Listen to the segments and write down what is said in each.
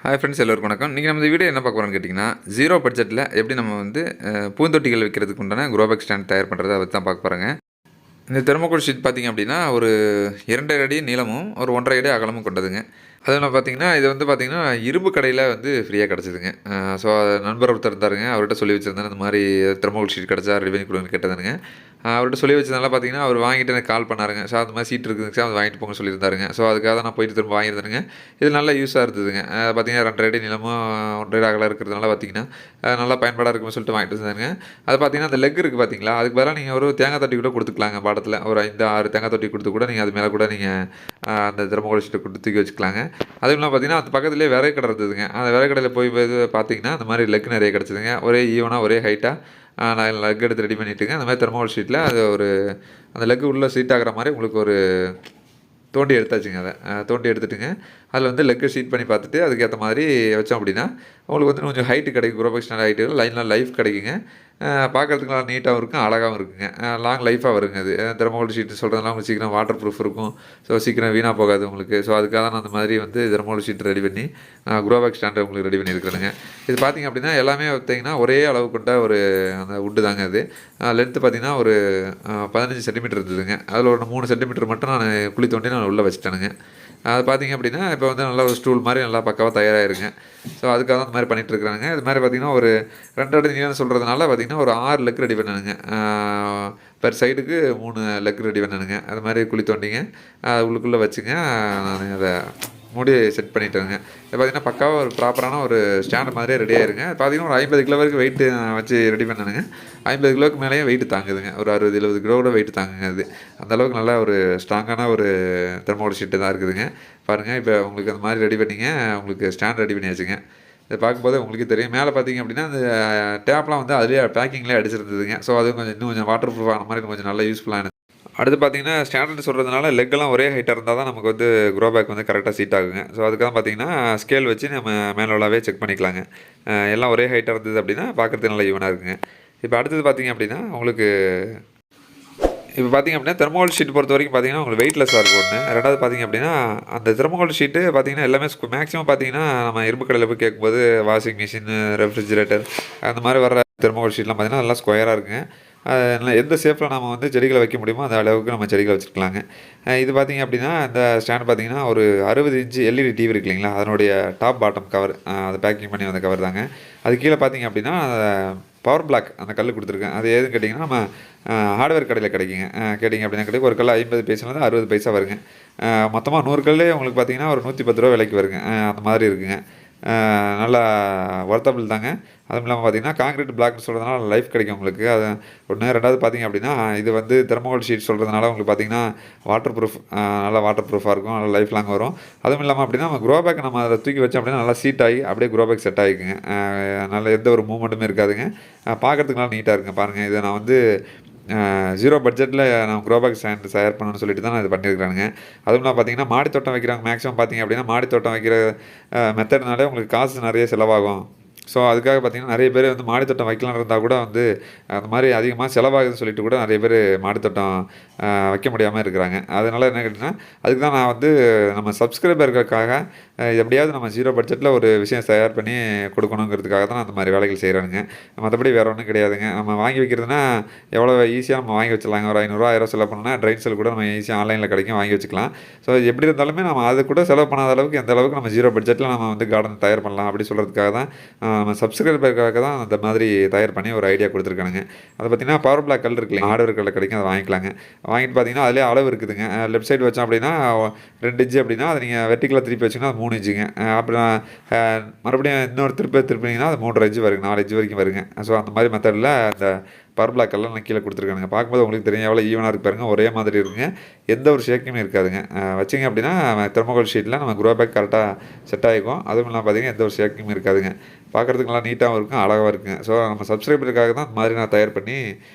Hi friends, எல்லோருக்கும் வணக்கம். இன்றைக்கி நம்ம இந்த வீடியோ என்ன பார்க்க போகிறோம்னு கேட்டிங்கன்னா, ஜீரோ பட்ஜெட்டில் எப்படி நம்ம வந்து பூந்தொட்டிகள் வைக்கிறதுக்கு உண்டான க்ரோபேக் ஸ்டாண்ட் தயார் பண்ணுறது அதை தான் பார்க்க போகிறோங்க. இந்த தெர்மோகோல் ஷீட் பார்த்திங்க அப்படின்னா ஒரு 2 அடி நீளமும் ஒரு 1.5 அடி அகலமும் கொண்டதுங்க. அதில் பார்த்திங்கன்னா இது வந்து பார்த்திங்கன்னா இரும்பு கடையில் வந்து ஃப்ரீயாக கிடச்சிதுங்க. ஸோ நண்பர் ஒருத்தர் இருந்தாருங்க, அவர்கிட்ட சொல்லி வச்சுருந்தேன் இந்த மாதிரி தெர்மோகோல் ஷீட் கிடச்சா ரெடி பண்ணி கொடுங்கன்னு கேட்டதுங்க. அவர்கிட்ட சொல்லி வச்சதுனால பார்த்திங்கன்னா அவர் வாங்கிட்டு எனக்கு கால் பண்ணாருங்க. ஸோ அந்த மாதிரி சீட் இருக்குதுங்க சார், அது வாங்கிட்டு போங்க சொல்லியிருந்தாருங்க. ஸோ அதுக்காக தான் நான் போயிட்டு திரும்ப வாங்கியிருந்தேங்க. இது நல்லா யூஸாக இருந்ததுங்க. பார்த்திங்கன்னா 2 அடி நீளமும் 1.5 அடி அகலம் இருக்கிறதுனால பார்த்திங்கன்னா நல்லா பயன்பாடாக இருக்குன்னு சொல்லிட்டு வாங்கிட்டு வந்தாருங்க. அது பார்த்திங்கன்னா அந்த லெக் இருக்குது பார்த்திங்களா, அதுக்கு பதிலாக நீங்கள் ஒரு தேங்காய் தொட்டி கூட கொடுத்துக்கலாங்க. பாடத்தில் ஒரு 5, 6 தேங்காய் தொட்டி கொடுத்து கூட நீங்கள் அது மேலே கூட நீங்கள் அந்த தெர்மோகோல் ஷீட்டை கொடுத்து தூக்கி வச்சுக்கலாங்க. அதுவும் இல்லாமல் பார்த்திங்கன்னா அது பக்கத்துலேயே விறகு கடை இருந்ததுங்க. அந்த விறகு கடையில் போய் பார்த்திங்கன்னா அந்த மாதிரி லெக் நிறைய கிடச்சிதுங்க. ஒரே ஈவனாக ஒரே ஹைட்டாக நான் லெக் எடுத்து ரெடி பண்ணிவிட்டுங்க. அந்த மாதிரி தெர்மோகோல் ஷீட்டில் அது ஒரு அந்த லெக்கு உள்ளே சீட் ஆகிற மாதிரி உங்களுக்கு ஒரு தோண்டி எடுத்தாச்சுங்க. அதை தோண்டி எடுத்துட்டுங்க அதில் வந்து லெக்கு ஷீட் பண்ணி பார்த்துட்டு அதுக்கேற்ற மாதிரி வச்சோம் அப்படின்னா உங்களுக்கு வந்து கொஞ்சம் ஹைட்டு கிடைக்கும். க்ரோபேக் ஸ்டாண்ட் ஹைட்டு லைன்லாம் லைஃப் கிடைக்குங்க. பார்க்குறதுக்கு நல்லா நீட்டாகவும் இருக்கும், அழகாகவும் இருக்குங்க. லாங் லைஃபாக வருங்க. அது தெர்மோகோல் ஷீட்டு சொல்கிறதுனால உங்களுக்கு சீக்கிரம் வாட்டர் ப்ரூஃப் இருக்கும். ஸோ சீக்கிரம் வீணாக போகாது உங்களுக்கு. ஸோ அதுக்காக தான் நான் அந்த மாதிரி வந்து தெர்மோகோல் ஷீட் ரெடி பண்ணி க்ரோபேக் ஸ்டாண்டை உங்களுக்கு ரெடி பண்ணியிருக்கிறேங்க. இது பார்த்திங்க அப்படின்னா எல்லாமே பார்த்திங்கன்னா ஒரே அளவு கொண்ட ஒரு அந்த வுட்டு தாங்க. அது லென்த்து பார்த்திங்கன்னா ஒரு 15 சென்டிமீட்டர் இருந்ததுங்க. அதில் ஒரு 3 சென்டிமீட்டர் மட்டும் நான் குழி தோண்டி நான் உள்ளே வச்சுட்டேனுங்க. அது பார்த்திங்க அப்படின்னா இப்போ வந்து நல்லா ஒரு ஸ்டூல் மாதிரி நல்லா பக்காவாக தயாராகிருங்க. ஸோ அதுக்காக தான் இந்த மாதிரி பண்ணிகிட்ருக்குறாங்க. இது மாதிரி பார்த்திங்கன்னா ஒரு 2 அடி நீளம்னு சொல்கிறதுனால பார்த்திங்கன்னா ஒரு 6 லெக் ரெடி பண்ணணுங்க. பெர் சைடுக்கு 3 லெக் ரெடி பண்ணணுங்க. அது மாதிரி குழி தோண்டிங்க உள்ளுக்குள்ளே வச்சுங்க. நான் அதை மூடி செட் பண்ணிட்டேங்க. இது பார்த்திங்கன்னா பக்காவாக ஒரு ப்ராப்பரான ஒரு ஸ்டாண்ட் மாதிரியே ரெடி ஆயிருங்க. பார்த்திங்கன்னா ஒரு 50 கிலோ வரைக்கும் வெயிட்டு வச்சு ரெடி பண்ணணுங்க. 50 கிலோவுக்கு மேலேயே வெயிட்டு தாங்குதுங்க. ஒரு 60, 70 கிலோ கூட வெயிட்டு தாங்குங்க. அது அந்தளவுக்கு நல்லா ஒரு ஸ்ட்ராங்கான ஒரு தெர்மோகோல் ஷீட்டு தான் இருக்குதுங்க. பாருங்கள், இப்போ உங்களுக்கு அந்த மாதிரி ரெடி பண்ணிங்க, உங்களுக்கு ஸ்டாண்ட் ரெடி பண்ணியாச்சுங்க. இதை பார்க்கும்போது உங்களுக்கு தெரியும். மேலே பார்த்திங்க அப்படின்னா அந்த டேப்லாம் வந்து அதிலே பேக்கிங்லேயே அடிச்சிருந்ததுங்க. ஸோ அது இன்னும் கொஞ்சம் வாட்டர் ப்ரூஃப் ஆன மாதிரி கொஞ்சம் நல்லா யூஸ்ஃபுல்லாக எனக்கு. அடுத்து பார்த்திங்கன்னா ஸ்டாண்டர்ட் சொல்கிறதுனால லெக்கெல்லாம் ஒரே ஹைட்டாக இருந்தால் தான் நமக்கு வந்து க்ரோபேக் வந்து கரெக்டாக சீட் ஆகுங்க. ஸோ அதுக்காக பார்த்திங்கன்னா ஸ்கேல் வச்சு நம்ம மேனுவலாகவே செக் பண்ணிக்கலாங்க. எல்லாம் ஒரே ஹைட்டாக இருந்தது அப்படின்னா பார்க்குறதுக்கு நல்லா ஈவனாக இருக்குங்க. இப்போ அடுத்தது பார்த்திங்க அப்படின்னா உங்களுக்கு இப்போ பார்த்திங்க அப்படின்னா தெர்மோகோல் ஷீட் பொறுத்த வரைக்கும் பார்த்திங்கன்னா உங்களுக்கு வெயிட்லெஸ்ஸாக இருக்கும் ஒன்று. ரெண்டாவது பார்த்திங்க அப்படின்னா அந்த தெர்மோகோல் ஷீட்டு பார்த்திங்கன்னா எல்லாமே மேக்ஸிமம் பார்த்திங்கன்னா நம்ம இரும்பு கடையில் போய் கேட்கும்போது வாஷிங் மிஷின், ரெஃப்ரிஜிரேட்டர் அந்த மாதிரி வர தெர்மோகோல் ஷீட்லாம் பார்த்திங்கன்னா நல்லா ஸ்கொயராக இருக்குங்க. எந்த ஷேப்பில் நம்ம வந்து செடிகளை வைக்க முடியுமோ அந்த அளவுக்கு நம்ம செடிகளை வச்சுருக்கலாங்க. இது பார்த்திங்க அப்படின்னா இந்த ஸ்டாண்ட் பார்த்திங்கன்னா ஒரு 60 இன்ச்சு எல்இடி டிவி இருக்கு இல்லைங்களா, அதனுடைய டாப் பாட்டம் கவர், அதை பேக்கிங் பண்ணி வந்த கவர் தாங்க. அது கீழே பார்த்திங்க அப்படின்னா பவர் பிளாக் அந்த கல் கொடுத்துருக்கேன். அது எதுன்னு கேட்டிங்கன்னா நம்ம ஹார்ட்வேர் கடையில் கிடைக்குங்க. கேட்டிங்க அப்படின்னா கிடைக்கும். ஒரு கல் 50 பைசாலேருந்து 60 பைசா வருங்க. மொத்தமாக 100 கல்லே உங்களுக்கு பார்த்திங்கன்னா ஒரு 110 ரூபா விலைக்கு வருங்க. அந்த மாதிரி இருக்குங்க. நல்லா ஒர்த்தபிள் தாங்க. அதுவும் இல்லாமல் பார்த்திங்கன்னா காங்கிரீட் பிளாக்னு சொல்கிறதுனால லைஃப் கிடைக்கும் உங்களுக்கு. அது ஒன்று. ரெண்டாவது பார்த்திங்க அப்படின்னா இது வந்து தெர்மோகோல் ஷீட் சொல்கிறதுனால உங்களுக்கு பார்த்திங்கன்னா வாட்டர் ப்ரூஃப், நல்லா வாட்டர் ப்ரூஃபாக இருக்கும், நல்லா லைஃப் லாங் வரும். அதுவும் இல்லாமல் அப்படின்னா நம்ம க்ரோபேக் நம்ம அதை தூக்கி வச்சோம் அப்படின்னா நல்லா சீட் ஆகி அப்படியே க்ரோபேக் செட் ஆகிக்குங்க. நல்ல எந்த ஒரு மூவ்மெண்ட்டுமே இருக்காதுங்க. பார்க்குறதுக்கு நல்லா நீட்டாக இருக்குங்க. பாருங்கள், இதை நான் வந்து 0 பட்ஜெட்டில் நான் க்ரோபேக் ஸ்டாண்ட் தயார் பண்ணணும்னு சொல்லிட்டு தான் நான் இது பண்ணியிருக்கிறேங்க. அதுவும் நான் பார்த்திங்கன்னா மாடி தோட்டம் வைக்கிறவங்க மேக்ஸிமம் பார்த்திங்க அப்படின்னா மாடி தோட்டம் வைக்கிற மெத்தட்னாலே உங்களுக்கு காசு நிறைய செலவாகும். ஸோ அதுக்காக பார்த்திங்கன்னா நிறைய பேர் வந்து மாடித்தோட்டம் வைக்கலான்னு இருந்தால் கூட வந்து அந்த மாதிரி அதிகமாக செலவாகுதுன்னு சொல்லிட்டு கூட நிறைய பேர் மாடித்தோட்டம் வைக்க முடியாமல் இருக்கிறாங்க. அதனால் என்ன கேட்டிங்கன்னா அதுக்கு தான் நான் வந்து நம்ம சப்ஸ்கிரைபர்களுக்காக எப்படியாவது நம்ம 0 பட்ஜெட்டில் ஒரு விஷயம் தயார் பண்ணி கொடுக்கணுங்கிறதுக்காக தான் அந்த மாதிரி வேலைகள் செய்கிறானுங்க. மற்றபடி வேறு ஒன்றும் கிடையாதுங்க. நம்ம வாங்கி வைக்கிறதுனா எவ்வளோ ஈஸியாக நம்ம வாங்கி வச்சிடலாங்க. ஒரு 500 1000 செலவு பண்ணோன்னா ட்ரைன் செல் கூட நம்ம ஈஸியாக ஆன்லைனில் கிடைக்கும், வாங்கி வச்சுக்கலாம். ஸோ எப்படி இருந்தாலுமே நம்ம அது கூட செலவு பண்ணாத அளவுக்கு எந்த அளவுக்கு நம்ம 0 பட்ஜெட்டில் நம்ம வந்து கார்டன் தயார் பண்ணலாம் அப்படி சொல்கிறதுக்காக தான் நம்ம சப்ஸ்கிரைபருக்காக தான் அந்த மாதிரி தயார் பண்ணி ஒரு ஐடியா கொடுத்துருக்கானுங்க. அதை பார்த்திங்கன்னா பவர் பிளாக் கல் இருக்குல்ல, ஹார்ட்வேர் கல்லில் கிடைக்கும், அதை வாங்கிக்கலாங்க. வாங்கிட்டு பார்த்திங்கன்னா அதிலே அளவு இருக்குதுங்க. லெஃப்ட் சைடு வச்சோம் அப்படின்னா 2 இன்ச்சு அப்படின்னா அதை நீங்கள் வெர்டிக்கலாக திருப்பி வச்சிங்கன்னா அது 3 இன்ச்சுங்க. அப்புறம் மறுபடியும் இன்னொரு திருப்பினீங்கன்னா அது 3.5 இன்ச்சு வருங்க, 4 இன்ச்சு வரைக்கும் வருங்க. ஸோ அந்த மாதிரி மெத்தடில் அந்த பவர் பிளாக் எல்லாம் நான் கீழே கொடுத்துருக்கானுங்க. பார்க்கும்போது உங்களுக்கு தெரியும் எவ்வளோ ஈவனாக இருக்கு பாருங்க. ஒரே மாதிரி இருக்குங்க, எந்த ஒரு ஷேக்குமே இருக்காதுங்க. வச்சிங்க அப்படின்னா தெர்மோகோல் ஷீட்டில் நம்ம க்ரோபேக் கரெக்டாக செட் ஆகிக்கும். அதுவும் இல்லாமல் பார்த்திங்கன்னா எந்த ஒரு ஷேக்குமே இருக்காதுங்க. பார்க்குறதுக்கு நல்லா நீட்டாகவும் இருக்கும், அழகாகவும் இருக்குங்க. ஸோ நம்ம சப்ஸ்கிரைபருக்காக தான் இந்த மாதிரி நான் தயார் பண்ணி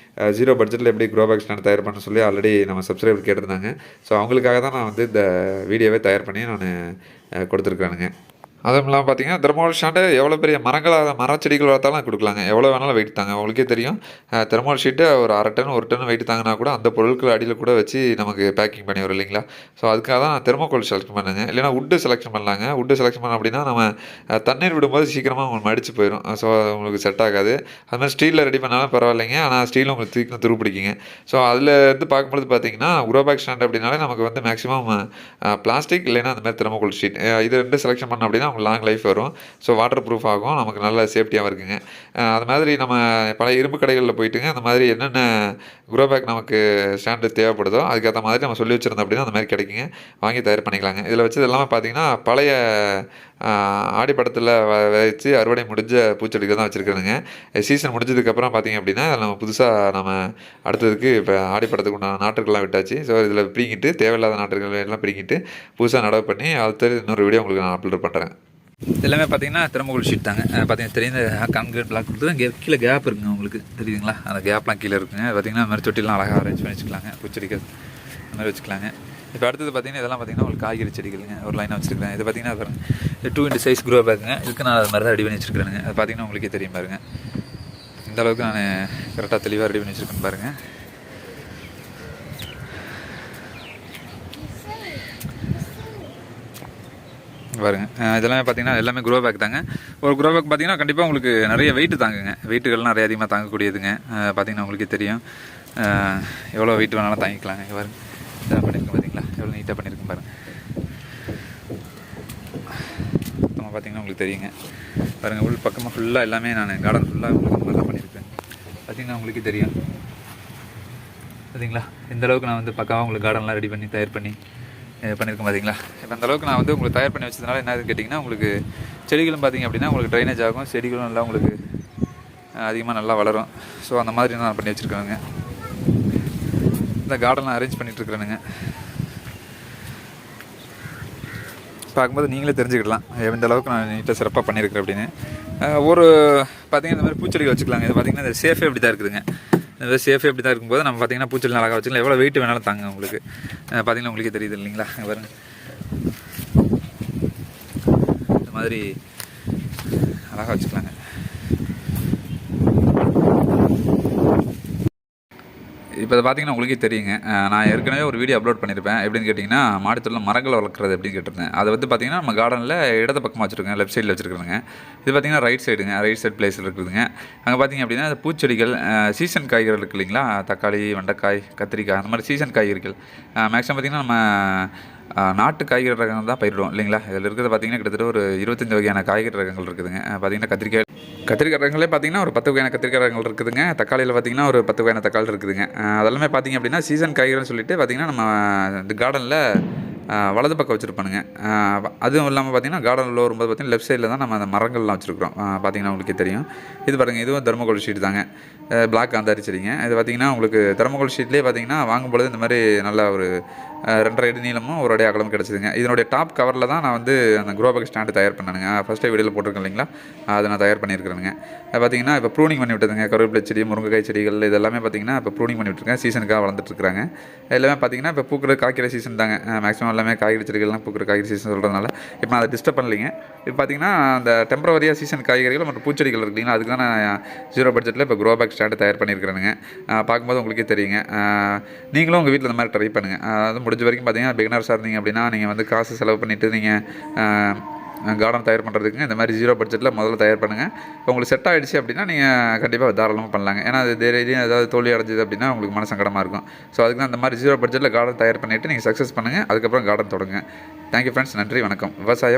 0 பட்ஜெட்டில் எப்படி க்ரோபேக் ஸ்டாண்ட் தயார் பண்ண சொல்லி ஆல்ரெடி நம்ம சப்ஸ்கிரைபர் கேட்டிருந்தாங்க. ஸோ அவங்களுக்காக தான் நான் வந்து இந்த வீடியோவே தயார் பண்ணி நான் கொடுத்துருக்கானுங்க. அதுவும் இல்லாமல் பார்த்தீங்கன்னா, தெர்மாகோல் ஷீட்டு எவ்வளோ பெரிய மரம் செடிகள் வளர்த்தாலும் கொடுக்கலாங்க. எவ்வளோ வேணாலும் வெயிட் தாங்க. உங்களுக்கே தெரியும். தெர்மாகோல் ஷீட்டு ஒரு 1/2 டன், 1 டன் வெயிட் தாங்குனா கூட அந்த பொருட்கள் அடியில கூட வச்சு நமக்கு பேக்கிங் பண்ணி வரும் இல்லைங்களா? ஸோ அதுக்காக தான் நான் தெர்மாகோல் செலக்ட் பண்ணேங்க. இல்லைனா வுட்டு செலக்ஷன் பண்ணலாங்க. வுட்டு செலக்ஷன் பண்ணோம் அப்படின்னா, நம்ம தண்ணீர் விடும்போது சீக்கிரமா மடிச்சு போயிரும். ஸோ உங்களுக்கு செட் ஆகாது. அது மாரி ஸ்டீல்ல ரெடி பண்ணாலும் பரவாயில்லைங்க. ஆனா ஸ்டீலும் உங்களுக்கு சீக்கிரம் துரு பிடிக்குங்க. ஸோ அதில இருந்து பார்க்கும்பொழுது பார்த்தீங்கன்னா, க்ரோ பேக் ஸ்டாண்ட் அப்படின்னாலே நமக்கு வந்து மேக்ஸிமம் பிளாஸ்டிக் இல்லைனா அந்த மாரி தெர்மாகோல் ஷீட் இது 2 செலக்ஷன் பண்ணோம் அப்படின்னா உங்களுக்கு லாங் லைஃப் வரும். ஸோ வாட்டர் ப்ரூஃப் ஆகும். நமக்கு நல்ல சேஃப்டியாவும் இருக்குங்க. அது மாதிரி நம்ம பழைய இரும்பு கடைகள்ல போயிட்டுங்க அந்த மாதிரி என்னென்ன க்ரோ பேக் நமக்கு ஸ்டாண்டு தேவைப்படுதோ, அதுக்கேத்த மாதிரி நம்ம சொல்லி வச்சிருந்தோம் அப்படின்னா, அந்த மாரி கிடைக்குங்க. வாங்கி தயார் பண்ணிக்கலாங்க. இதில வச்சது எல்லாமே பார்த்தீங்கன்னா, பழைய ஆடிப்பட்டத்தில வச்சு அறுவடை முடிஞ்ச பூச்செடிகள் தான் வச்சிருக்கிறேனுங்க. சீசன் முடிஞ்சதுக்கப்புறம் பார்த்தீங்க அப்படின்னா, நம்ம புதுசா நம்ம அடுத்ததுக்கு இப்ப ஆடிப்பட்டத்துக்கு உண்டான நாற்றுகள்லாம் விட்டாச்சு. ஸோ இதில பிடுங்கிட்டு தேவையில்லாத நாற்றுகள் எல்லாம் பிடுங்கிட்டு, புதுசா நடவு பண்ணி அடுத்தது இன்னொரு வீடியோ உங்களுக்கு நான் அப்லோட் பண்றேன். எல்லாமே பார்த்தீங்கன்னா தெர்மாகோல் ஷீட் தாங்க. பார்த்தீங்கன்னா தெரியும் இந்த கான்கிரீட் பிளாக் கொடுத்து கீழே கேப் இருக்குங்க உங்களுக்கு தெரியுதுங்களா? அந்த கேப்லாம் கீழே இருக்குங்க. பார்த்தீங்கன்னா அந்த மாதிரி தொட்டிலாம் அழகாக அரேஞ்ச் பண்ணி வச்சுக்கலாங்க. பூச்செடிகள் அந்த மாதிரி வச்சுக்கலாங்க. இப்போ அடுத்தது பார்த்தீங்கன்னா இதெல்லாம் பார்த்தீங்கன்னா உங்களுக்கு காய்கறி செடிகளுங்க ஒரு லைனாக வச்சுருக்கேன். இது பார்த்தீங்கன்னா பாருங்க 2 சைஸ் க்ரோ பேக்குங்க. இதுக்கு நான் அது மாதிரி தான் ரெடி பண்ணி வச்சுருக்கேனுங்க. அது பார்த்தீங்கன்னா உங்களுக்கே தெரியும் பாருங்க. இந்த அளவுக்கு நான் கரெக்டாக தெளிவாக ரெடி பண்ணி வச்சுருக்கேன்னு பாருங்கள். பாருங்க இதெல்லாமே பார்த்தீங்கன்னா எல்லாமே க்ரோ பேக் தாங்க. ஒரு க்ரோ பேக் பார்த்தீங்கன்னா கண்டிப்பாக உங்களுக்கு நிறைய வெயிட்டு தாங்குங்க. வெயிட்டுகள்லாம் நிறைய அதிகமாக தாங்கக்கூடியதுங்க. பார்த்தீங்கன்னா உங்களுக்கே தெரியும் எவ்வளோ வெயிட் வேணாலும் தாங்கிக்கலாங்க. பாருங்க இதாக பண்ணியிருக்கேன் பார்த்தீங்களா? எவ்வளோ நீட்டாக பண்ணியிருக்கேன் பாருங்கள். நம்ம பார்த்தீங்கன்னா உங்களுக்கு தெரியுங்க. பாருங்கள் உள் பக்கமாக ஃபுல்லாக எல்லாமே நான் கார்டன் ஃபுல்லாக உங்களுக்கு நல்லா பண்ணியிருக்கேன். பார்த்தீங்கன்னா உங்களுக்கே தெரியும் பார்த்தீங்களா? இந்த அளவுக்கு நான் வந்து பக்காவாக உங்களுக்கு கார்டன்லாம் ரெடி பண்ணி தயார் பண்ணி பண்ணியிருக்கேன் பார்த்தீங்களா? இப்போ அந்தளவுக்கு நான் வந்து உங்களுக்கு தயார் பண்ணி வச்சதுனால என்ன கேட்டிங்கன்னா, உங்களுக்கு செடிகளும் பார்த்திங்க அப்படின்னா உங்களுக்கு ட்ரைனேஜ் ஆகும். செடிகளும் நல்லா உங்களுக்கு அதிகமாக நல்லா வளரும். ஸோ அந்த மாதிரி நான் பண்ணி வச்சுருக்கேனுங்க. இந்த கார்டன்லாம் அரேஞ்ச் பண்ணிகிட்ருக்குறேனுங்க. பார்க்கும்போது நீங்களே தெரிஞ்சுக்கிடலாம் எந்த அளவுக்கு நான் நீட்டாக சிறப்பாக பண்ணியிருக்கிறேன் அப்படின்னு. ஒரு பார்த்திங்கன்னா இந்த மாதிரி பூச்செடிகள் வச்சுக்கலாங்க. இது பார்த்திங்கன்னா இந்த சேஃபே இப்படி தான் இருக்குதுங்க. இந்த சேஃபே இப்படி தான் இருக்கும்போது நம்ம பார்த்திங்கன்னா பூச்செடி அழகாக வச்சுக்கலாம். எவ்வளோ வெயிட் வேணாலும் தாங்க உங்களுக்கு. பார்த்திங்கன்னா உங்களுக்கே தெரியுது இல்லைங்களா? பாருங்க இந்த மாதிரி அழகாக வச்சுக்கலாங்க. இப்போ இதை பார்த்தீங்கன்னா உங்களுக்கே தெரியுங்க. நான் ஏற்கனவே ஒரு வீடியோ அப்லோட் பண்ணியிருப்பேன். எப்படின்னு கேட்டிங்கன்னா, மாடித்தோட்டத்தில் மரங்கள் வளர்க்குறது எப்படின்னு கேட்டிருந்தேன். அதை வந்து பார்த்தீங்கன்னா நம்ம கார்டனில் இடது பக்கமாக வச்சுருக்கேன். லெஃப்ட் சைடில் வச்சுருக்குறேங்க. இது பார்த்தீங்கன்னா ரைட் சைடுங்க. ரைட் சைட் பிளேஸில் இருக்குதுங்க. அங்கே பார்த்தீங்க அப்படின்னா அந்த பூச்செடிகள் சீசன் காய்கறிகள் இருக்குது இல்லைங்களா? தக்காளி, வெண்டைக்காய், கத்திரிக்காய் அந்த மாதிரி சீசன் காய்கறிகள் மேக்ஸிமம் பார்த்திங்கன்னா நம்ம நாட்டு காய்கறி ரகங்கள் தான் பயிரிடுவோம் இல்லைங்களா? இதில் இருக்கிறது பார்த்திங்கன்னா கிட்டத்தட்ட ஒரு 25 வகையான காய்கறி ரகங்கள் இருக்குதுங்க. பார்த்திங்கன்னா கத்திரிக்காய் ரகங்களே பார்த்திங்கன்னா ஒரு 10 வகையான கத்திரிக்காய் ரகங்கள் இருக்குதுங்க. தக்காளியில் பார்த்திங்கன்னா ஒரு 10 வகையான தக்காளி இருக்குதுங்க. அதெல்லாமே பார்த்திங்க அப்படின்னா சீசன் காய்கறின்னு சொல்லிட்டு பார்த்திங்கன்னா நம்ம இந்த கார்டனில் வலது பக்கம் வச்சுருப்பானுங்க. அதுவும் இல்லாமல் பார்த்திங்கன்னா கார்டனில் வரும்போது பார்த்திங்கன்னா லெஃப்ட் சைடில் தான் நம்ம அந்த மரங்கள்லாம் வச்சுருக்கிறோம். பார்த்திங்கன்னா உங்களுக்கே தெரியும். இது பாருங்கள் இதுவும் தெர்மாகோல் ஷீட் தாங்க. பிளாக் காந்தாரி செடிங்க. இது பார்த்திங்கன்னா உங்களுக்கு தெர்மாகோல் ஷீட்லேயே பார்த்திங்கன்னா வாங்கும்பொழுது இந்த மாதிரி நல்ல ஒரு 2.5 அடி நீளமும் 1 அடி அகலமும் கிடச்சிதுங்க. இதனுடைய டாப் கவரில் தான் நான் வந்து அந்த க்ரோ பேக் ஸ்டாண்டு தயார் பண்ணேனுங்க. ஃபஸ்ட்டே வீடியோவில் போட்டிருக்கேன் இல்லைங்களா? அதை நான் தயார் பண்ணியிருக்கிறேனுங்க. பார்த்திங்கன்னா இப்போ ப்ரூனிங் பண்ணி விட்டதுங்க. கருவேப்பிலை செடி, முருங்கைக்காய் செடிகள் இதெல்லாமே பார்த்திங்கன்னா இப்போ ப்ரூனிங் பண்ணி விட்டுருக்கேன். சீசனுக்காக வளர்ந்துட்டுருக்காங்க. எல்லாமே பார்த்திங்கன்னா இப்போ பூக்கிற காய்க்கிற சீசன் தாங்க. மேக்ஸிமம் எல்லாமே காய்கறி செடிகள்லாம் பூக்கிற காய்கறி சீசன் சொல்கிறதுனால இப்போ நான் அதை டிஸ்டர்ப் பண்ணலைங்க. இப்போ பார்த்திங்கன்னா அந்த டெம்பரவரியாக சீசன் காய்கறிகள் மற்றும் பூச்செடிகள் இருக்குது இல்லைங்களா? அதுக்கு தான் நான் 0 பட்ஜெட்டில் இப்போ க்ரோ பேக் ஸ்டாண்டு தயார் பண்ணியிருக்கிறேனுங்க. பார்க்கும்போது உங்களுக்கே தெரியுங்க. நீங்களும் உங்கள் வீட்டில் இந்த மாதிரி ட்ரை பண்ணுங்கள். அதாவது முடிஞ்ச வரைக்கும் பார்த்திங்கன்னா பிகினர்ஸாக இருந்தீங்க அப்படின்னா நீங்கள் வந்து காசு செலவு பண்ணிவிட்டு நீங்கள் கார்டன் தயார் பண்ணுறதுக்குங்க இந்த மாதிரி 0 பட்ஜெட்டில் முதல்ல தயார் பண்ணுங்கள். உங்களுக்கு செட் ஆகிடுச்சு அப்படின்னா நீங்கள் கண்டிப்பாக தாராளமாக பண்ணலாங்க. ஏன்னா அது திடீர்னு ஏதாவது தோல்வி அடைஞ்சிது அப்படின்னா உங்களுக்கு மனசங்கடமாக இருக்கும். ஸோ அதுக்கு தான் இந்த மாதிரி 0 பட்ஜெட்டில் கார்டன் தயார் பண்ணிவிட்டு நீங்கள் சக்ஸஸ் பண்ணுங்கள். அதுக்கப்புறம் கார்டன் தொடங்குங்க. Thank you friends. நன்றி, வணக்கம். விவசாயம்